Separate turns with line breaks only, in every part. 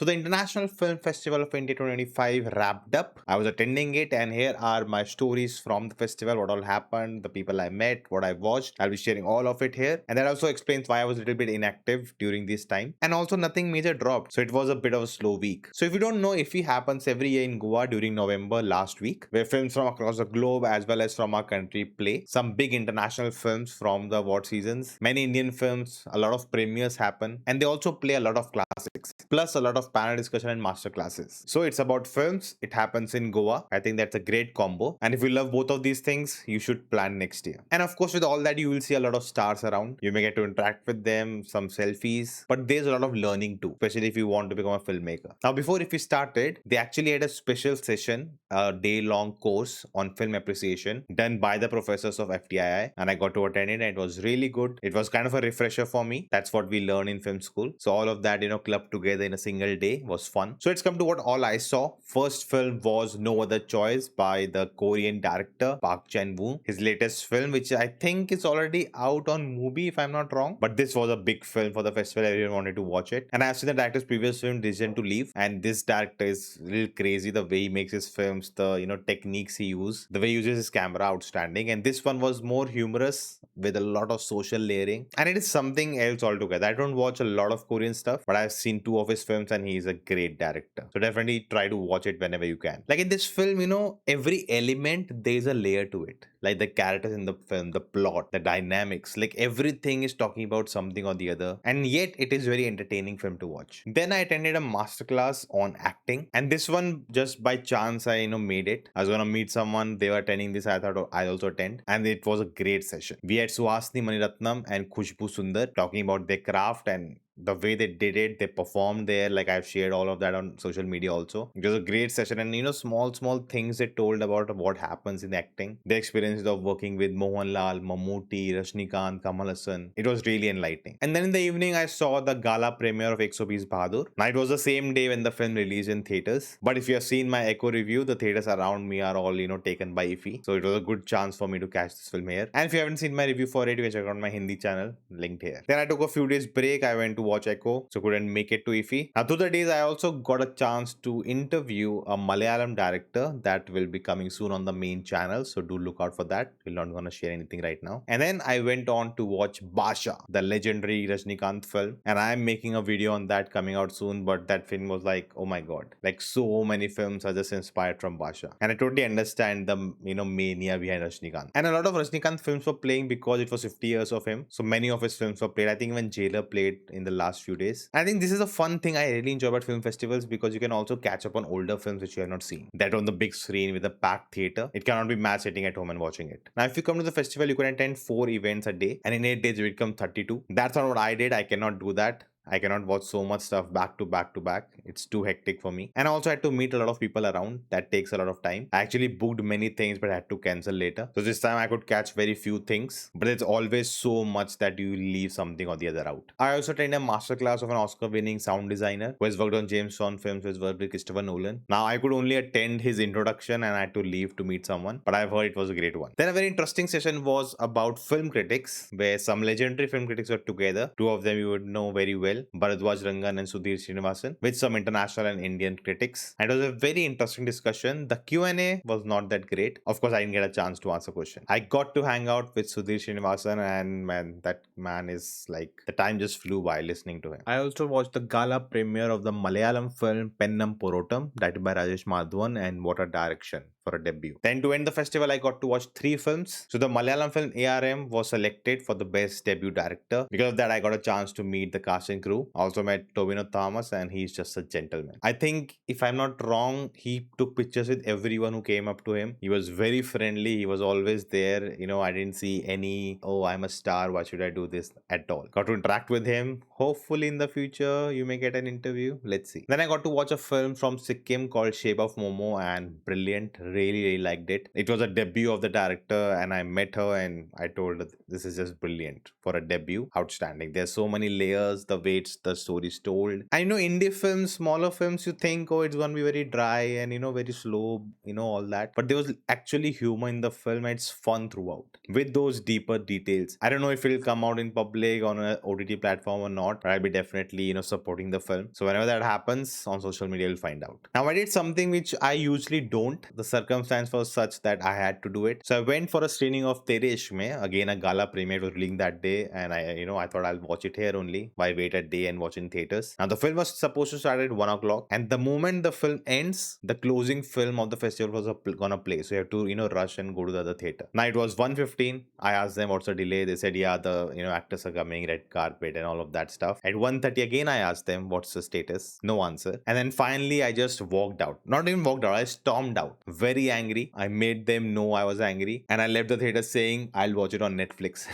So the International Film Festival of 2025 wrapped up. I was attending it, and here are my stories from the festival, what all happened, the people I met, what I watched. I'll be sharing all of it here. And that also explains why I was a little bit inactive during this time. And also nothing major dropped. So it was a bit of a slow week. So if you don't know, IFFI happens every year in Goa during November last week, where films from across the globe as well as from our country play. Some big international films from the award seasons, many Indian films, a lot of premieres happen, and they also play a lot of classics, plus a lot of panel discussion and master classes. So it's about films. It happens in Goa. I think that's a great combo. And if you love both of these things, you should plan next year. And of course, with all that, you will see a lot of stars around. You may get to interact with them, some selfies, but there's a lot of learning too, especially if you want to become a filmmaker. Now, before if we started, they actually had a special session, a day-long course on film appreciation done by the professors of FTII, and I got to attend it, and it was really good. It was kind of a refresher for me. That's what we learn in film school. So all of that, clubbed together in a single day was fun. So it's come to what all I saw. First film was No Other Choice by the Korean director Park Chan-wook. His latest film, which I think is already out on Mubi if I'm not wrong. But this was a big film for the festival. Everyone wanted to watch it. And I've seen the director's previous film, Decision to Leave. And this director is real crazy. The way he makes his films, the techniques he uses, the way he uses his camera, outstanding. And this one was more humorous with a lot of social layering. And it is something else altogether. I don't watch a lot of Korean stuff, but I've seen two of his films and he's a great director. So definitely try to watch it whenever you can. Like in this film, every element, there's a layer to it. Like the characters in the film, the plot, the dynamics, like everything is talking about something or the other. And yet it is very entertaining film to watch. Then I attended a masterclass on acting. And this one, just by chance, I made it. I was gonna meet someone, they were attending this. I thought I'll also attend. And it was a great session. We had Suhasini Maniratnam and Khushbu Sundar talking about their craft and the way they did it, they performed there. Like I've shared all of that on social media also. It was a great session, and small things they told about what happens in acting, the experiences of working with Mohanlal, Mammootty, Rajnikant, Kamal Hassan. It was really enlightening. And then in the evening, I saw the gala premiere of 120 Bahadur. Now it was the same day when the film released in theaters. But if you have seen my Echo review, the theaters around me are all taken by IFFI. So it was a good chance for me to catch this film here. And if you haven't seen my review for it, you can check out my Hindi channel linked here. Then I took a few days break. I went to watch Echo, so couldn't make it to IFFI. Now, through the days, I also got a chance to interview a Malayalam director that will be coming soon on the main channel. So do look out for that. We're not gonna share anything right now. And then I went on to watch Basha, the legendary Rajnikant film, and I am making a video on that coming out soon. But that film was like, oh my god, like so many films are just inspired from Basha, and I totally understand the mania behind Rajnikant. And a lot of Rajnikant films were playing because it was 50 years of him. So many of his films were played. I think even Jailer played in the last few days. I think this is a fun thing I really enjoy about film festivals, because you can also catch up on older films which you have not seen. That on the big screen with a packed theater, it cannot be matched sitting at home and watching it. Now, if you come to the festival, you can attend 4 events a day, and in 8 days you become 32. That's not what I did. I cannot do that. I cannot watch so much stuff back to back to back. It's too hectic for me. And I also had to meet a lot of people around. That takes a lot of time. I actually booked many things, but I had to cancel later. So this time I could catch very few things, but it's always so much that you leave something or the other out. I also attended a masterclass of an Oscar-winning sound designer who has worked on James Bond films, who has worked with Christopher Nolan. Now I could only attend his introduction and I had to leave to meet someone, but I've heard it was a great one. Then a very interesting session was about film critics, where some legendary film critics were together. Two of them you would know very well, Bharadwaj Rangan and Sudhir Srinivasan, with some international and Indian critics. And it was a very interesting discussion. The Q&A was not that great. Of course, I didn't get a chance to answer question. I got to hang out with Sudhir Srinivasan, and man, that man is like, the time just flew by listening to him. I also watched the gala premiere of the Malayalam film Pennam Porotam, directed by Rajesh Madhavan, and what a direction for a debut. Then to end the festival, I got to watch 3 films. So the Malayalam film ARM was selected for the best debut director. Because of that, I got a chance to meet the cast and crew. Also met Tobino Thomas, and he's just a gentleman. I think, if I'm not wrong, he took pictures with everyone who came up to him. He was very friendly. He was always there. I didn't see any, oh, I'm a star, why should I do this, at all. Got to interact with him. Hopefully in the future, you may get an interview. Let's see. Then I got to watch a film from Sikkim called Shape of Momo, and brilliant, really liked it. It was a debut of the director, and I met her and I told her this is just brilliant for a debut. Outstanding. There's so many layers, the ways the story's told. I know indie films, smaller films, you think, oh, it's gonna be very dry and very slow, all that. But there was actually humor in the film, and it's fun throughout with those deeper details. I don't know if it'll come out in public on an OTT platform or not, but I'll be definitely, supporting the film. So whenever that happens on social media, you'll find out. Now I did something which I usually don't. The circumstance was such that I had to do it. So I went for a screening of Tere Ishme. Again, a gala premiere was releasing that day, and I thought I'll watch it here only. Why wait a day and watch in theaters? Now the film was supposed to start at 1 o'clock, and the moment the film ends, the closing film of the festival was gonna play. So you have to rush and go to the other theater. Now it was 1:15. I asked them what's the delay. They said yeah, the actors are coming, red carpet and all of that stuff. At 1:30 again I asked them what's the status. No answer. And then finally I just walked out. Not even walked out. I stormed out. Very angry. I made them know I was angry, and I left the theater saying I'll watch it on Netflix.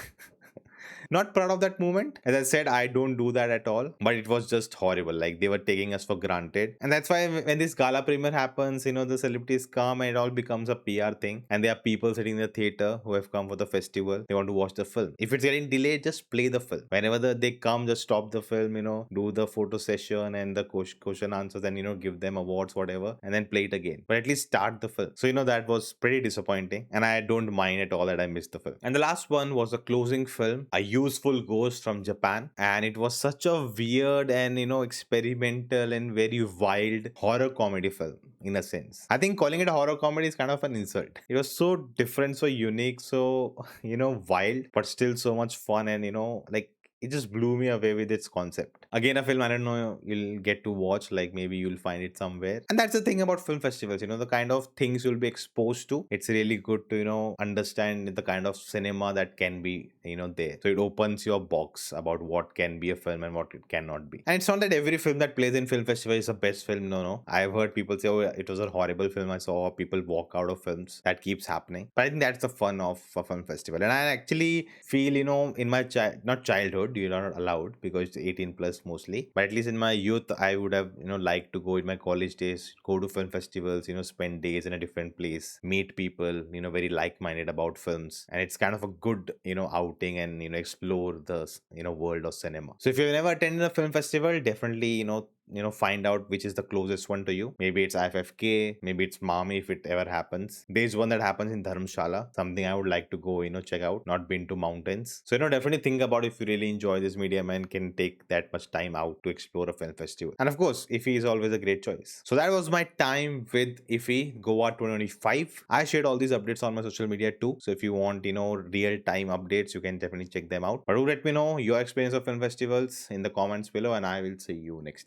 Not proud of that moment. As I said, I don't do that at all. But it was just horrible. Like they were taking us for granted. And that's why when this gala premiere happens, the celebrities come and it all becomes a PR thing. And there are people sitting in the theater who have come for the festival. They want to watch the film. If it's getting delayed, just play the film. Whenever they come, just stop the film, do the photo session and the question answers and, give them awards, whatever, and then play it again. But at least start the film. So, that was pretty disappointing. And I don't mind at all that I missed the film. And the last one was the closing film, A Useful Ghost from Japan. And it was such a weird and, experimental and very wild horror comedy film in a sense. I think calling it a horror comedy is kind of an insult. It was so different, so unique, so, wild, but still so much fun and, like, it just blew me away with its concept. Again, a film I don't know you'll get to watch, like maybe you'll find it somewhere. And that's the thing about film festivals, the kind of things you'll be exposed to. It's really good to, understand the kind of cinema that can be, there. So it opens your box about what can be a film and what it cannot be. And it's not that every film that plays in film festival is the best film. No. I've heard people say, oh, it was a horrible film. I saw people walk out of films. That keeps happening. But I think that's the fun of a film festival. And I actually feel, in my not childhood, you're not allowed because it's 18 plus mostly, but at least in my youth I would have liked to go in my college days, go to film festivals, spend days in a different place, meet people very like-minded about films, and it's kind of a good outing and explore the world of cinema. So if you've never attended a film festival, definitely find out which is the closest one to you. Maybe it's IFFK, maybe it's Mami if it ever happens. There's one that happens in Dharamshala, something I would like to go check out. Not been to mountains, so definitely think about if you really enjoy this medium and can take that much time out to explore a film festival. And of course, Iffy is always a great choice. So that was my time with Iffy Goa 2025. I shared all these updates on my social media too, so if you want real time updates, you can definitely check them out. But do let me know your experience of film festivals in the comments below, and I will see you next time.